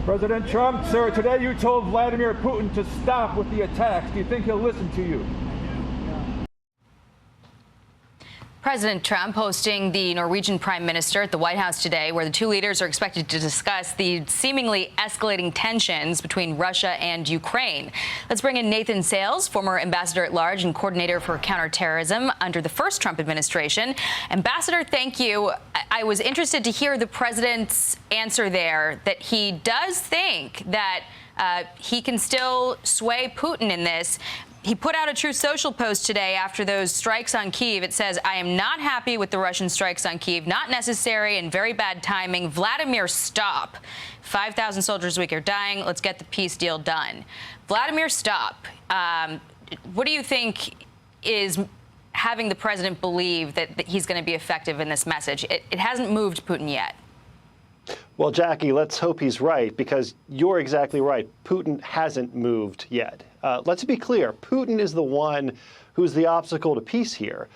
President Trump, sir, today you told Vladimir Putin to stop with the attacks. Do you think he'll listen to you? President Trump hosting the Norwegian Prime Minister at the White House today, where the two leaders are expected to discuss the seemingly escalating tensions between Russia and Ukraine. Let's bring in Nathan Sales, former ambassador at large and coordinator for counterterrorism under the first Trump administration. Ambassador, thank you. I was interested to hear the president's answer there, that he does think that he can still sway Putin in this. He put out a Truth Social post today after those strikes on Kyiv. It says, "I am not happy with the Russian strikes on Kyiv. Not necessary and very bad timing. Vladimir, stop. 5,000 soldiers a week are dying. Let's get the peace deal done." Vladimir, stop. What do you think is having the president believe that he's going to be effective in this message? It hasn't moved Putin yet. Well, Jackie, let's hope he's right, because you're exactly right. Putin hasn't moved yet. Let's be clear. Putin is the one who's the obstacle to peace here.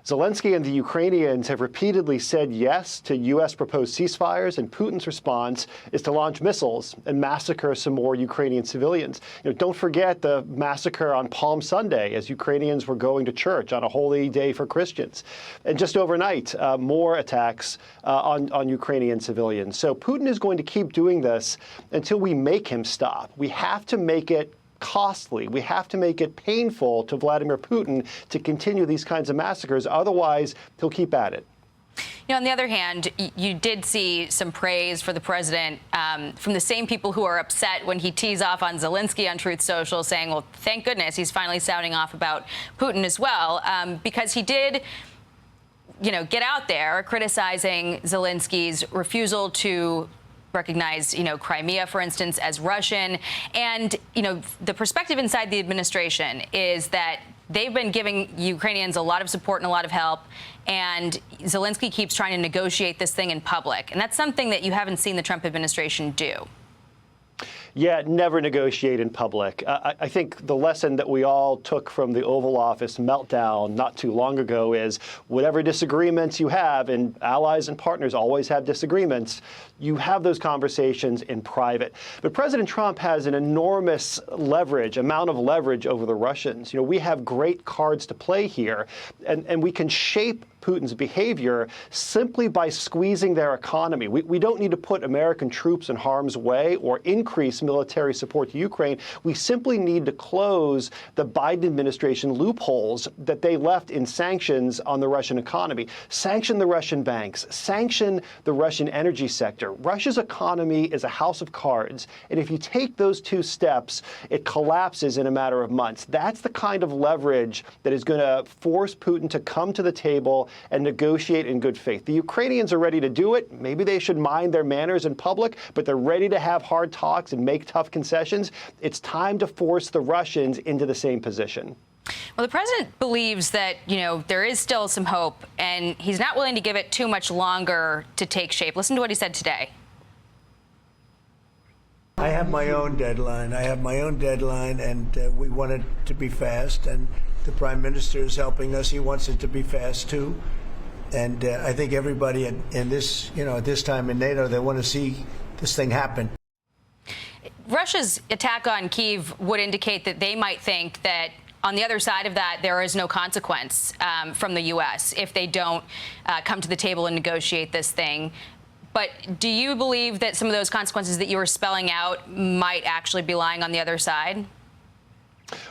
Zelensky and the Ukrainians have repeatedly said yes to U.S. proposed ceasefires, and Putin's response is to launch missiles and massacre some more Ukrainian civilians. Don't forget the massacre on Palm Sunday as Ukrainians were going to church on a holy day for Christians. And just overnight, more attacks on Ukrainian civilians. So Putin is going to keep doing this until we make him stop. We have to make it costly. We have to make it painful to Vladimir Putin to continue these kinds of massacres. Otherwise, he'll keep at it. On the other hand, you did see some praise for the president from the same people who are upset when he tees off on Zelensky on Truth Social, saying, well, thank goodness he's finally sounding off about Putin as well, because he did get out there criticizing Zelensky's refusal to recognize, Crimea, for instance, as Russian. And, the perspective inside the administration is that they've been giving Ukrainians a lot of support and a lot of help, and Zelensky keeps trying to negotiate this thing in public. And that's something that you haven't seen the Trump administration do. Yeah, never negotiate in public. I think the lesson that we all took from the Oval Office meltdown not too long ago is whatever disagreements you have, and allies and partners always have disagreements, you have those conversations in private. But President Trump has an enormous amount of leverage over the Russians. We have great cards to play here, and we can shape Putin's behavior simply by squeezing their economy. We don't need to put American troops in harm's way or increase military support to Ukraine. We simply need to close the Biden administration loopholes that they left in sanctions on the Russian economy. Sanction the Russian banks. Sanction the Russian energy sector. Russia's economy is a house of cards, and if you take those two steps, it collapses in a matter of months. That's the kind of leverage that is going to force Putin to come to the table and negotiate in good faith. The Ukrainians are ready to do it. Maybe they should mind their manners in public, but they're ready to have hard talks and make tough concessions. It's time to force the Russians into the same position. Well, the president believes that, there is still some hope, and he's not willing to give it too much longer to take shape. Listen to what he said today. I have my own deadline. And we want it to be fast. And the prime minister is helping us. He wants it to be fast, too. And I think everybody in this, at this time in NATO, they want to see this thing happen. Russia's attack on Kyiv would indicate that they might think that on the other side of that, there is no consequence from the U.S. if they don't come to the table and negotiate this thing. But do you believe that some of those consequences that you were spelling out might actually be lying on the other side?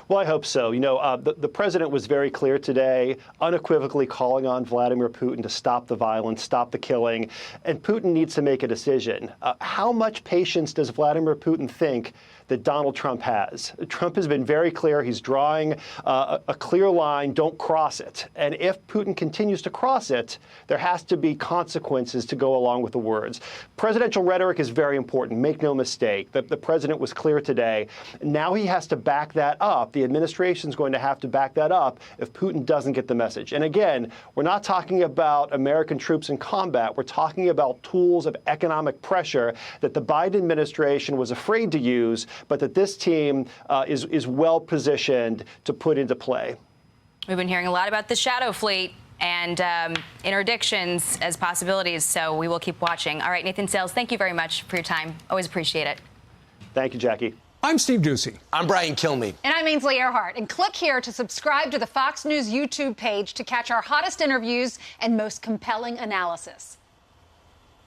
Well, I hope so. The president was very clear today, unequivocally calling on Vladimir Putin to stop the violence, stop the killing. And Putin needs to make a decision. How much patience does Vladimir Putin think that Donald Trump has? Trump has been very clear. He's drawing a clear line. Don't cross it. And if Putin continues to cross it, there has to be consequences to go along with the words. Presidential rhetoric is very important. Make no mistake. The president was clear today. Now he has to back that up. The administration is going to have to back that up if Putin doesn't get the message. And again, we're not talking about American troops in combat. We're talking about tools of economic pressure that the Biden administration was afraid to use, but that this team is well positioned to put into play. We've been hearing a lot about the shadow fleet and interdictions as possibilities, so we will keep watching. All right, Nathan Sales, thank you very much for your time. Always appreciate it. Thank you, Jackie. I'm Steve Doocy. I'm Brian Kilmeade. And I'm Ainsley Earhart. And click here to subscribe to the Fox News YouTube page to catch our hottest interviews and most compelling analysis.